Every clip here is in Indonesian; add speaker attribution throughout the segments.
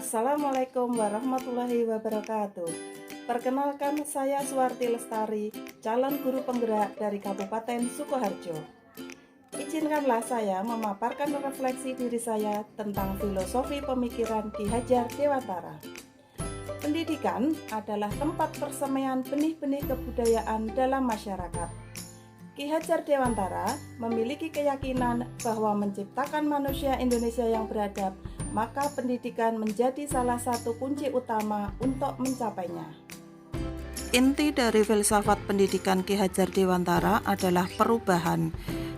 Speaker 1: Assalamualaikum warahmatullahi wabarakatuh. Perkenalkan, saya Suwarti Lestari, calon guru penggerak dari Kabupaten Sukoharjo. Izinkanlah saya memaparkan refleksi diri saya tentang filosofi pemikiran Ki Hajar Dewantara. Pendidikan adalah tempat persemaian benih-benih kebudayaan dalam masyarakat. Ki Hajar Dewantara memiliki keyakinan bahwa menciptakan manusia Indonesia yang beradab, maka pendidikan menjadi salah satu kunci utama untuk mencapainya. Inti dari filsafat pendidikan Ki Hajar Dewantara adalah perubahan.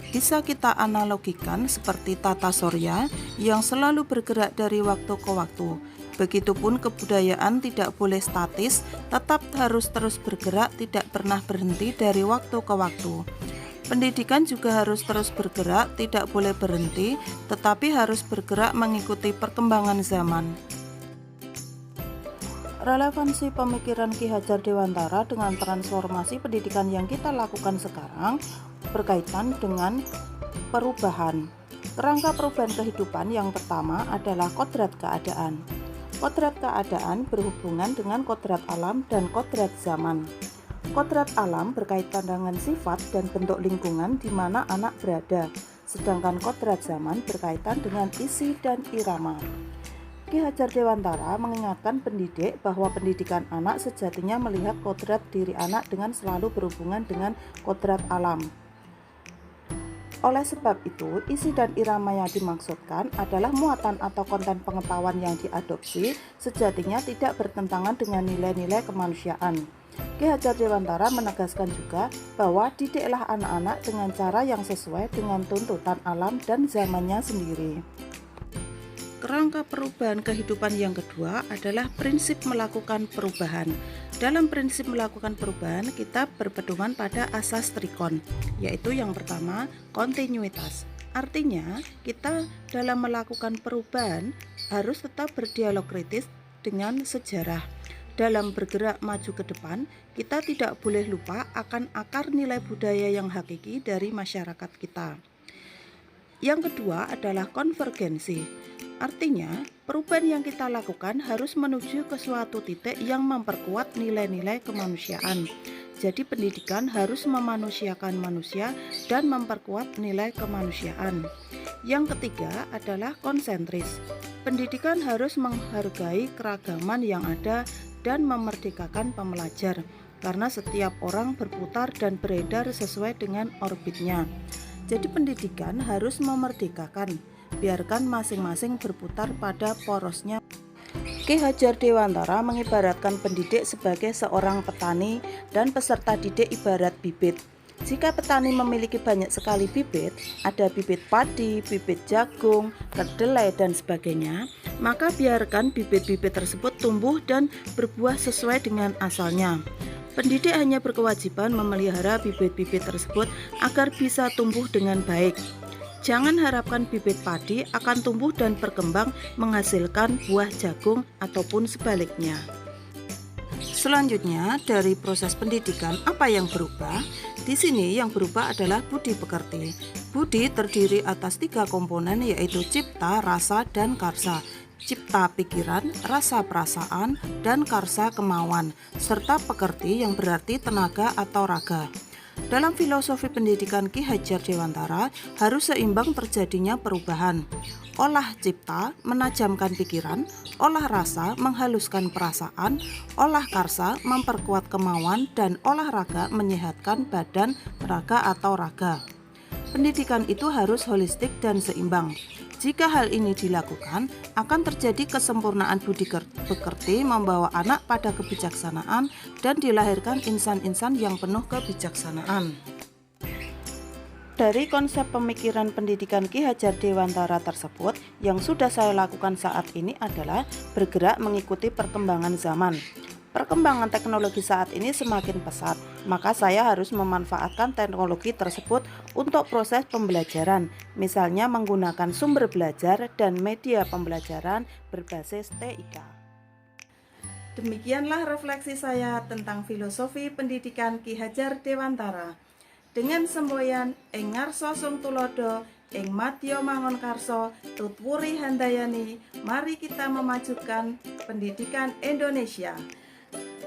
Speaker 1: Bisa kita analogikan seperti tata surya yang selalu bergerak dari waktu ke waktu. Begitupun kebudayaan tidak boleh statis, tetap harus terus bergerak, tidak pernah berhenti dari waktu ke waktu. Pendidikan juga harus terus bergerak, tidak boleh berhenti, tetapi harus bergerak mengikuti perkembangan zaman. Relevansi pemikiran Ki Hajar Dewantara dengan transformasi pendidikan yang kita lakukan sekarang berkaitan dengan perubahan. Kerangka perubahan kehidupan yang pertama adalah kodrat keadaan. Kodrat keadaan berhubungan dengan kodrat alam dan kodrat zaman. Kodrat alam berkaitan dengan sifat dan bentuk lingkungan di mana anak berada, sedangkan kodrat zaman berkaitan dengan isi dan irama. Ki Hajar Dewantara mengingatkan pendidik bahwa pendidikan anak sejatinya melihat kodrat diri anak dengan selalu berhubungan dengan kodrat alam. Oleh sebab itu, isi dan irama yang dimaksudkan adalah muatan atau konten pengetahuan yang diadopsi sejatinya tidak bertentangan dengan nilai-nilai kemanusiaan. Ki Hajar Dewantara menegaskan juga bahwa didiklah anak-anak dengan cara yang sesuai dengan tuntutan alam dan zamannya sendiri. Kerangka perubahan kehidupan yang kedua adalah prinsip melakukan perubahan. Dalam prinsip melakukan perubahan, kita berpedoman pada asas trikon, yaitu yang pertama, kontinuitas. Artinya, kita dalam melakukan perubahan harus tetap berdialog kritis dengan sejarah. Dalam bergerak maju ke depan, kita tidak boleh lupa akan akar nilai budaya yang hakiki dari masyarakat kita. Yang kedua adalah konvergensi. Artinya, perubahan yang kita lakukan harus menuju ke suatu titik yang memperkuat nilai-nilai kemanusiaan. Jadi pendidikan harus memanusiakan manusia dan memperkuat nilai kemanusiaan. Yang ketiga adalah konsentris. Pendidikan harus menghargai keragaman yang ada dan memerdekakan pembelajar, karena setiap orang berputar dan beredar sesuai dengan orbitnya. Jadi pendidikan harus memerdekakan, biarkan masing-masing berputar pada porosnya. Ki Hajar Dewantara mengibaratkan pendidik sebagai seorang petani dan peserta didik ibarat bibit. Jika petani memiliki banyak sekali bibit, ada bibit padi, bibit jagung, kedelai, dan sebagainya, maka biarkan bibit-bibit tersebut tumbuh dan berbuah sesuai dengan asalnya. Pendidik hanya berkewajiban memelihara bibit-bibit tersebut agar bisa tumbuh dengan baik. Jangan harapkan bibit padi akan tumbuh dan berkembang menghasilkan buah jagung ataupun sebaliknya. Selanjutnya, dari proses pendidikan, apa yang berubah? Di sini yang berubah adalah budi pekerti. Budi terdiri atas 3 komponen, yaitu cipta, rasa, dan karsa. Cipta pikiran, rasa perasaan, dan karsa kemauan, serta pekerti yang berarti tenaga atau raga. Dalam filosofi pendidikan Ki Hajar Dewantara harus seimbang terjadinya perubahan. Olah cipta menajamkan pikiran, olah rasa menghaluskan perasaan, olah karsa memperkuat kemauan, dan olahraga menyehatkan badan, raga atau raga. Pendidikan itu harus holistik dan seimbang. Jika hal ini dilakukan, akan terjadi kesempurnaan budi pekerti membawa anak pada kebijaksanaan dan dilahirkan insan-insan yang penuh kebijaksanaan. Dari konsep pemikiran pendidikan Ki Hajar Dewantara tersebut, yang sudah saya lakukan saat ini adalah bergerak mengikuti perkembangan zaman. Perkembangan teknologi saat ini semakin pesat, maka saya harus memanfaatkan teknologi tersebut untuk proses pembelajaran, misalnya menggunakan sumber belajar dan media pembelajaran berbasis TIK. Demikianlah refleksi saya tentang filosofi pendidikan Ki Hajar Dewantara. Dengan semboyan Ing Ngarsa Sung Tulodo, ing Madya Mangunkarso Tutwuri Handayani. Mari kita memajukan pendidikan Indonesia.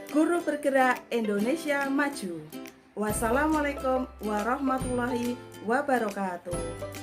Speaker 1: Guru bergerak Indonesia maju. Wassalamualaikum warahmatullahi wabarakatuh.